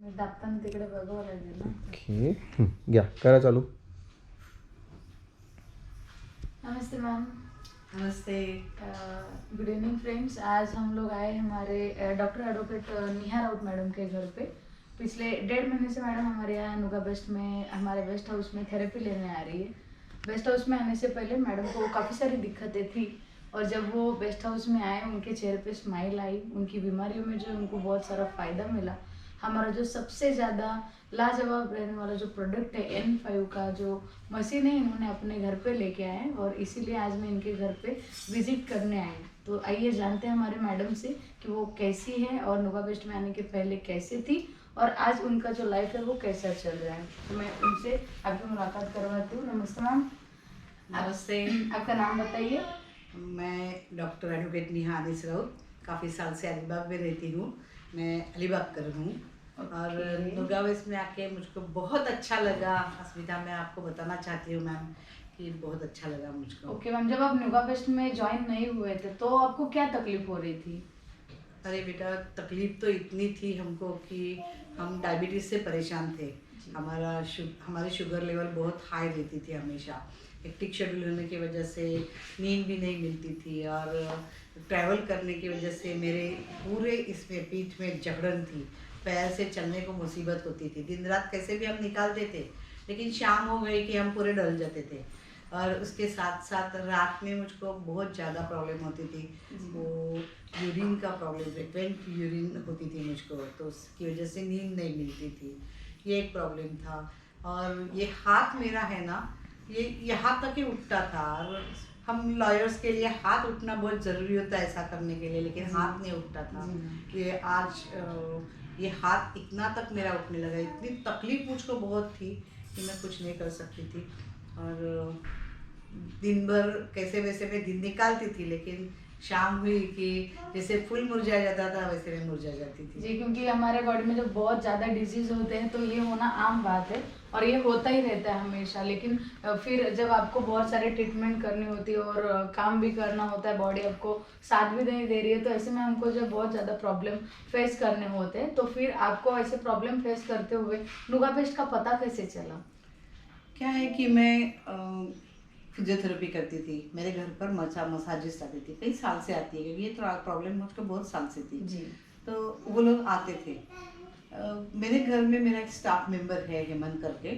मी दाबताना तिकडे बघावं लागेल ना. ओके घ्या करा चालू. नमस्ते मैम. नमस्ते. Good evening friends. आज हम लोग आए हमारे डॉक्टर एडवोकेट निहार राउत मैडम के घर पे. पिछले 1.5 महीने से मैडम हमारे यहाँ नुगा बेस्ट में हमारे बेस्ट हाउस में थेरेपी लेने आ रही है. बेस्ट हाउस में आने से पहले मैडम को काफ़ी सारी दिक्कतें थी और जब वो बेस्ट हाउस में आए उनके चेहरे पे स्माइल आई. उनकी बीमारियों में जो उनको बहुत सारा फ़ायदा मिला. हमारा जो सबसे ज़्यादा लाजवाब रहने वाला जो प्रोडक्ट है N5 का जो मशीन है इन्होंने अपने घर पे लेके आए हैं और इसीलिए आज मैं इनके घर पे विजिट करने आई. तो आइए जानते हैं हमारे मैडम से कि वो कैसी है और नुगा बेस्ट में आने के पहले कैसी थी और आज उनका जो लाइफ है वो कैसा चल रहा है. तो मैं उनसे आपकी मुलाकात करवाती हूँ. नमस्ते मैम. नमस्ते. आपका नाम बताइए. मैं डॉक्टर एडवोकेट निहार राउत काफ़ी साल से अलीबाग में रहती हूँ. मैं अलीबाग कर हूँ और नुगा वेस्ट में आके मुझको बहुत अच्छा लगा. अस्मिता मैं आपको बताना चाहती हूँ मैम कि बहुत अच्छा लगा मुझको. Okay ma'am. जब आप नुगा बेस्ट में ज्वाइन नहीं हुए थे तो आपको क्या तकलीफ हो रही थी? अरे बेटा तकलीफ तो इतनी थी हमको कि हम डायबिटीज़ से परेशान थे. हमारी शुगर लेवल बहुत हाई रहती थी हमेशा. हेक्टिक शेड्यूल होने की वजह से नींद भी नहीं मिलती थी और ट्रैवल करने की वजह से मेरे पूरे इसमें पीठ में जकड़न थी. पैर से चलने को मुसीबत होती थी. दिन रात कैसे भी हम निकालते थे लेकिन शाम हो गई कि हम पूरे डल जाते थे. और उसके साथ साथ रात में मुझको बहुत ज़्यादा प्रॉब्लम होती थी. वो यूरिन का प्रॉब्लम, फ्रिक्वेंट यूरिन होती थी मुझको, तो उसकी वजह से नींद नहीं मिलती थी. ये एक प्रॉब्लम था. और ये हाथ मेरा है ना, ये यहाँ तक ही उठता था. और हम लॉयर्स के लिए हाथ उठना बहुत ज़रूरी होता है ऐसा करने के लिए, लेकिन हाथ नहीं उठता था. कि आज ये हाथ इतना तक मेरा उठने लगा. इतनी तकलीफ मुझको बहुत थी कि मैं कुछ नहीं कर सकती थी. और दिन भर कैसे वैसे मैं दिन निकालती थी लेकिन शाम हुई कि जैसे फूल मुरझा जाता था वैसे मैं मुरझा जाती थी. जी, क्योंकि हमारे बॉडी में जब बहुत ज़्यादा डिजीज होते हैं तो ये होना आम बात है और ये होता ही रहता है हमेशा. लेकिन फिर जब आपको बहुत सारे ट्रीटमेंट करनी होती है और काम भी करना होता है, बॉडी आपको साथ भी नहीं दे रही है, तो ऐसे में हमको जब बहुत ज़्यादा प्रॉब्लम फेस करने होते हैं तो फिर आपको ऐसे प्रॉब्लम फेस करते हुए नुगा बेस्ट का पता कैसे चला? क्या है कि मैं फिजियोथेरेपी करती थी. मेरे घर पर मसाजिस्ट आती थी. कई साल से आती है क्योंकि ये थोड़ा प्रॉब्लम मुझको बहुत साल से थी. जी. तो वो लोग आते थे. मेरे घर में मेरा एक स्टाफ मेंबर है हेमंत करके.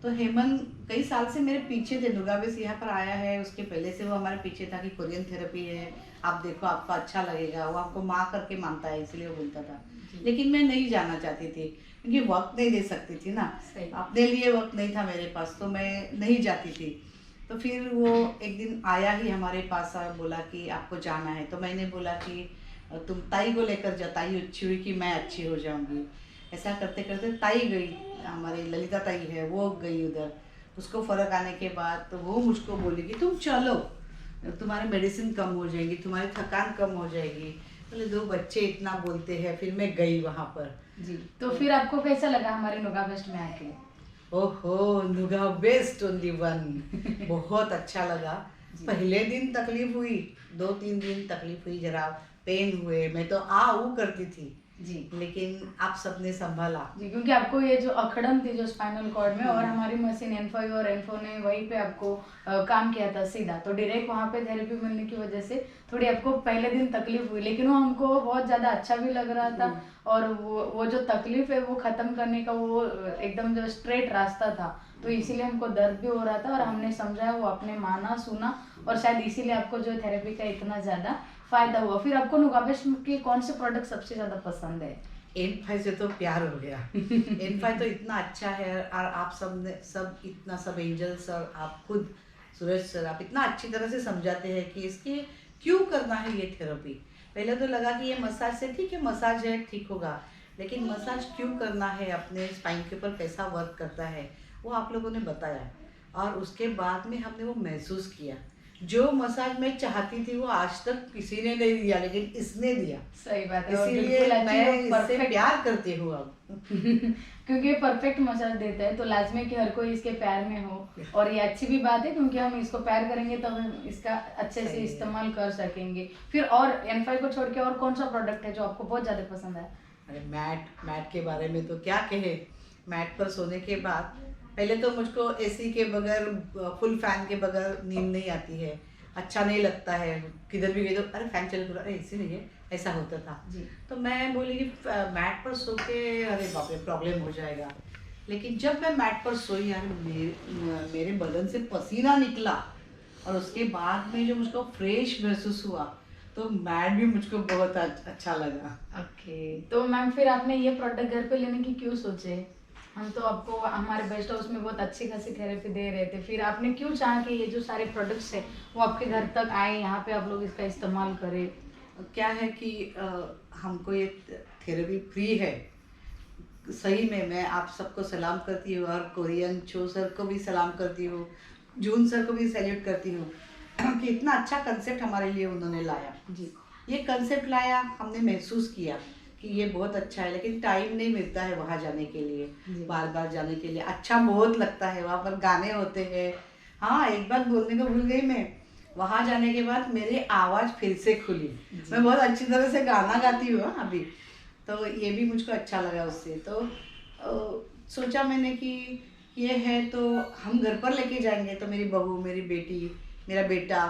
तो हेमंत कई साल से मेरे पीछे थे. नुगा बेस्ट यहाँ पर आया है उसके पहले से वो हमारे पीछे था कि कोरियन थेरेपी है, आप देखो आपको अच्छा लगेगा. वो आपको माँ करके मानता है इसलिए वो बोलता था. लेकिन मैं नहीं जाना चाहती थी क्योंकि वक्त नहीं दे सकती थी ना. अपने लिए वक्त नहीं था मेरे पास, तो मैं नहीं जाती थी. तो फिर वो एक दिन आया ही हमारे पास और बोला कि आपको जाना है. तो मैंने बोला कि तुम ताई को लेकर जाओ. ताई अच्छी हुई कि मैं अच्छी हो जाऊंगी. ऐसा करते करते ताई गई, हमारी ललिता ताई है वो गई उधर. उसको फ़र्क आने के बाद तो वो मुझको बोली कि तुम चलो, तुम्हारी मेडिसिन कम हो जाएगी, तुम्हारी थकान कम हो जाएगी. बोले दो बच्चे इतना बोलते हैं. फिर मैं गई वहाँ पर. जी. तो फिर आपको कैसा लगा हमारे नुगा बेस्ट में आके? ओहो, नुगा बेस्ट ओनली वन. बहुत अच्छा लगा. पहले दिन तकलीफ हुई, 2-3 दिन तकलीफ हुई, जरा पेन हुए. मैं तो ऊ करती थी जी. लेकिन आप सबने संभाला. जी, क्योंकि आपको ये जो अकड़न थी जो स्पाइनल कॉर्ड में और हमारी मशीन N5 और N4 ने वहीं पे आपको काम किया था सीधा, तो डायरेक्ट वहाँ पे थेरेपी मिलने की वजह से थोड़ी आपको पहले दिन तकलीफ हुई, लेकिन वो हमको बहुत ज़्यादा अच्छा भी लग रहा था. और वो जो तकलीफ है वो ख़त्म करने का वो एकदम जो स्ट्रेट रास्ता था, तो इसीलिए हमको दर्द भी हो रहा था और हमने समझा, वो आपने माना सुना और शायद इसीलिए आपको जो थेरेपी का इतना ज़्यादा फायदा हुआ. फिर आपको नुगा बेस्ट के कौन से प्रोडक्ट सबसे ज़्यादा पसंद है? N5 से तो प्यार हो गया. N5 तो इतना अच्छा है और आप सब एंजल्स और आप खुद सूरज सर आप इतना अच्छी तरह से समझाते हैं कि इसके क्यों करना है ये थेरेपी. पहले तो लगा कि ये मसाज से ठीक है, मसाज है ठीक होगा, लेकिन मसाज क्यों करना है, अपने स्पाइन के ऊपर कैसा वर्क करता है वो आप लोगों ने बताया. और उसके बाद में हमने वो महसूस किया. जो मसाज मैं चाहती थी वो आज तक किसी ने नहीं दिया, लेकिन इसने दिया. सही बात है. इसीलिए मैं इससे प्यार करती हूँ अब. क्योंकि ये परफेक्ट मसाज देता है, तो लाजमी है कि हर कोई इसके प्यार में हो. और ये अच्छी भी बात है क्योंकि हम इसको प्यार करेंगे तो हम इसका अच्छे से इस्तेमाल कर सकेंगे. फिर और N5 को छोड़ के और कौन सा प्रोडक्ट है जो आपको बहुत ज़्यादा पसंद है? अरे मैट के बारे में तो क्या कहे। मैट पर सोने के बाद पहले तो मुझको एसी के बगैर, फुल फैन के बगैर नींद नहीं आती है, अच्छा नहीं लगता है। किधर भी गई तो अरे फैन चल रहा, अरे एसी नहीं है, ऐसा होता था। जी। तो मैं बोली कि मैट पर सो के अरे बाप रे प्रॉब्लम हो जाएगा। लेकिन जब मैं मैट पर सोई यार, मेरे बदन से पसीना निकला और उसके बाद में जो मुझको फ्रेश महसूस हुआ, तो मैट भी मुझको बहुत अच्छा लगा। ओके, तो मैम फिर आपने ये प्रोडक्ट घर पे लेने की क्यों सोचे? हम तो आपको हमारे बेस्ट हाउस में बहुत अच्छी खासी थेरेपी दे रहे थे, फिर आपने क्यों चाहा कि ये जो सारे प्रोडक्ट्स है वो आपके घर तक आए, यहाँ पे आप लोग इसका इस्तेमाल करें? क्या है कि हमको ये थेरेपी फ्री है। सही में मैं आप सबको सलाम करती हूँ, और कोरियन चो सर को भी सलाम करती हूँ, जून सर को भी सैल्यूट करती हूँ कि इतना अच्छा कंसेप्ट हमारे लिए उन्होंने लाया। जी। ये कंसेप्ट लाया, हमने महसूस किया कि ये बहुत अच्छा है, लेकिन टाइम नहीं मिलता है वहाँ जाने के लिए, बार बार जाने के लिए। अच्छा बहुत लगता है, वहाँ पर गाने होते हैं। हाँ, एक बात बोलने को भूल गई मैं, वहाँ जाने के बाद मेरी आवाज़ फिर से खुली। मैं बहुत अच्छी तरह से गाना गाती हूँ अभी, तो ये भी मुझको अच्छा लगा उससे। तो सोचा मैंने कि ये है तो हम घर पर लेके जाएंगे, तो मेरी बहू, मेरी बेटी, मेरा बेटा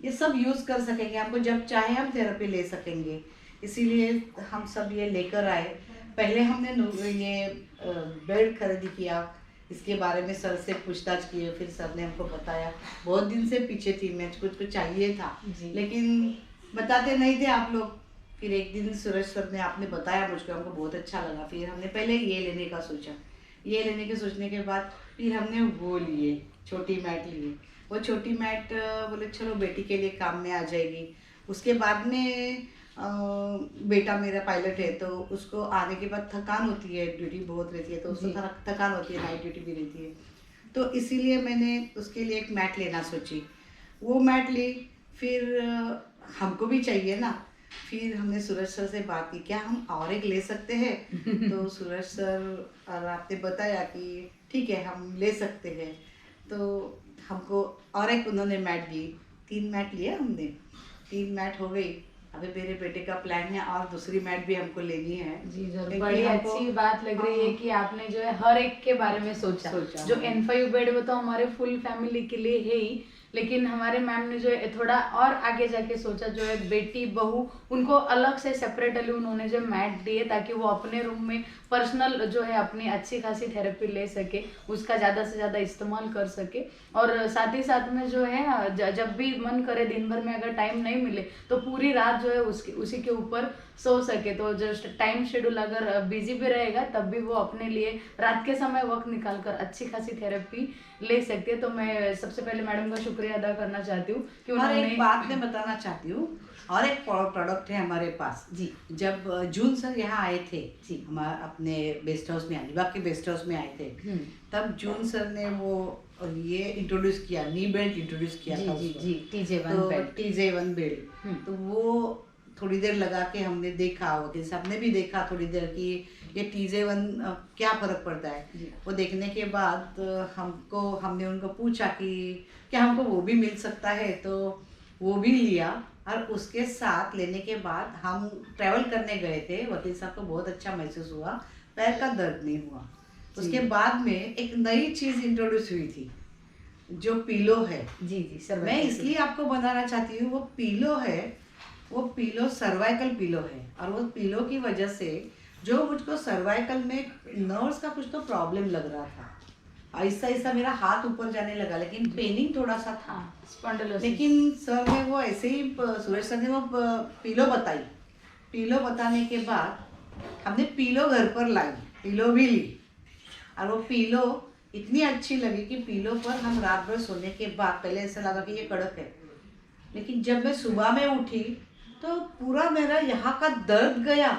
ये सब यूज़ कर सकेंगे, हमको जब चाहे हम थेरेपी ले सकेंगे। इसीलिए हम सब ये लेकर आए। पहले हमने ये बेड खरीदी किया, इसके बारे में सर से पूछताछ किए, फिर सर ने हमको बताया। बहुत दिन से पीछे थी मैं, कुछ चाहिए था लेकिन बताते नहीं थे आप लोग। फिर एक दिन सूरज सर ने आपने बताया मुझको, हमको बहुत अच्छा लगा। फिर हमने पहले ये लेने का सोचा, ये लेने के सोचने के बाद फिर हमने वो लिए, छोटी मैट लिए। वो छोटी मैट बोले चलो बेटी के लिए काम में आ जाएगी। उसके बाद में बेटा मेरा पायलट है, तो उसको आने के बाद थकान होती है, ड्यूटी बहुत रहती है, तो उसको थकान होती है, नाइट ड्यूटी भी रहती है। तो इसीलिए मैंने उसके लिए एक मैट लेना सोची। वो मैट ली, फिर हमको भी चाहिए ना। फिर हमने सूरज सर से बात की, क्या हम और एक ले सकते हैं? तो सूरज सर और आपने बताया कि ठीक है हम ले सकते हैं। तो हमको और एक उन्होंने मैट दी, 3 मैट लिए हमने, 3 मैट हो गई। अभी मेरे बेटे का प्लान है और दूसरी मैट भी हमको लेनी है। जी जरूर, बड़ी अच्छी बात लग रही है कि आपने जो है हर एक के बारे में सोचा। जो N5 बेड वो तो हमारे फुल फैमिली के लिए है ही, लेकिन हमारे मैम ने जो है थोड़ा और आगे जाके सोचा, जो है बेटी बहू उनको अलग से सेपरेटली उन्होंने जो मैट दिए, ताकि वो अपने रूम में पर्सनल जो है अपनी अच्छी खासी थेरेपी ले सके, उसका ज़्यादा से ज़्यादा इस्तेमाल कर सके। और साथ ही साथ में जो है जब भी मन करे, दिन भर में अगर टाइम नहीं मिले तो पूरी रात जो है उसी के ऊपर सो सके। तो जस्ट टाइम शेड्यूल अगर बिजी भी रहेगा तब भी वो अपने लिए रात के समय वक्त निकाल कर अच्छी खासी थेरेपी ले सकती है। तो मैं सबसे पहले मैडम का शुक्रिया अदा करना चाहती हूँ कि और उन्होंने एक बात मैं बताना चाहती हूँ, और एक प्रोडक्ट है हमारे पास। जी। जब जून सर यहाँ आए थे जी, हमारे अपने बेस्ट हाउस में, अलीबाग के बेस्ट हाउस में आए थे, तब जून सर ने वो ये इंट्रोड्यूस किया, नी बेल्ट इंट्रोड्यूस किया था। जी TJ1 बेल्ट, TJ1 बेल्ट। तो वो थोड़ी देर लगा के हमने देखा, वकील साहब ने भी देखा थोड़ी देर कि ये TJ1 क्या फ़र्क पड़ता है। वो देखने के बाद हमने उनको पूछा कि क्या हमको वो भी मिल सकता है, तो वो भी लिया। और उसके साथ लेने के बाद हम ट्रैवल करने गए थे, वकील साहब को बहुत अच्छा महसूस हुआ, पैर का दर्द नहीं हुआ। उसके बाद में एक नई चीज़ इंट्रोड्यूस हुई थी, जो पीलो है। जी सर, मैं इसलिए आपको बताना चाहती हूँ, वो पीलो है, वो पीलो सर्वाइकल पीलो है। और वो पीलो की वजह से जो मुझको सर्वाइकल में नर्व्स का कुछ तो प्रॉब्लम लग रहा था, ऐसा ऐसा मेरा हाथ ऊपर जाने लगा, लेकिन पेनिंग थोड़ा सा था। स्पॉन्डिलोसिस। लेकिन सर ने वो ऐसे ही, सूरज सर ने वो पीलो बताई। पीलो बताने के बाद हमने पीलो घर पर लाई, पीलो भी ली। और वो पीलो इतनी अच्छी लगी कि पीलो पर हम रात भर सोने के बाद पहले ऐसा लगा कि ये कड़क है, लेकिन जब मैं सुबह में उठी तो पूरा मेरा यहाँ का दर्द गया।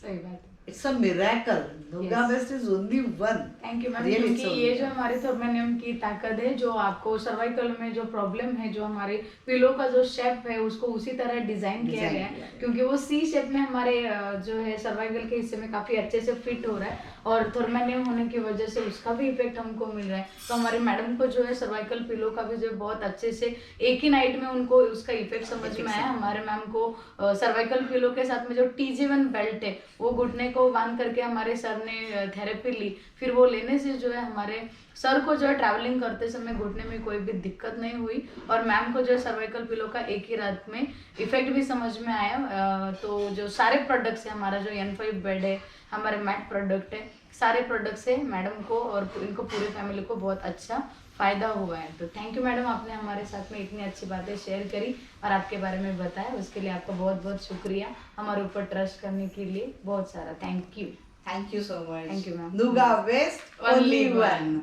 सही बात है। It's a miracle. नुगा best is only one. Thank you ma'am, क्योंकि ये जो हमारे थर्मेनियम की ताकत है, जो आपको सर्वाइकल में जो प्रॉब्लम है, जो हमारे पिलो का जो शेप है उसको उसी तरह डिजाइन किया गया है, क्योंकि वो सी शेप में हमारे जो है सर्वाइकल के हिस्से में काफी अच्छे से फिट हो रहा है, और थर्मेनियम होने की वजह से उसका भी इफेक्ट हमको मिल रहा है। तो हमारे मैडम को जो है सर्वाइकल पिलो का भी जो है बहुत अच्छे से एक ही नाइट में उनको उसका इफेक्ट समझ में आया। हमारे मैम को सर्वाइकल पिलो के साथ में जो TJ1 बेल्ट है वो घुटने को बांध करके हमारे सर ने थेरेपी ली, फिर वो लेने से जो है हमारे सर को जो है ट्रैवलिंग करते समय घुटने में कोई भी दिक्कत नहीं हुई, और मैम को जो है सर्वाइकल पिलो का एक ही रात में इफेक्ट भी समझ में आया। तो जो सारे प्रोडक्ट्स है, हमारा जो N5 बेड है, हमारे मैट प्रोडक्ट है, सारे प्रोडक्ट से मैडम को और इनको पूरी फैमिली को बहुत अच्छा फ़ायदा हुआ है। तो थैंक यू मैडम, आपने हमारे साथ में इतनी अच्छी बातें शेयर करी और आपके बारे में बताया, उसके लिए आपका बहुत बहुत शुक्रिया। हमारे ऊपर ट्रस्ट करने के लिए बहुत सारा thank you. Thank you so much. Thank you, ma'am. Nuga West, only one.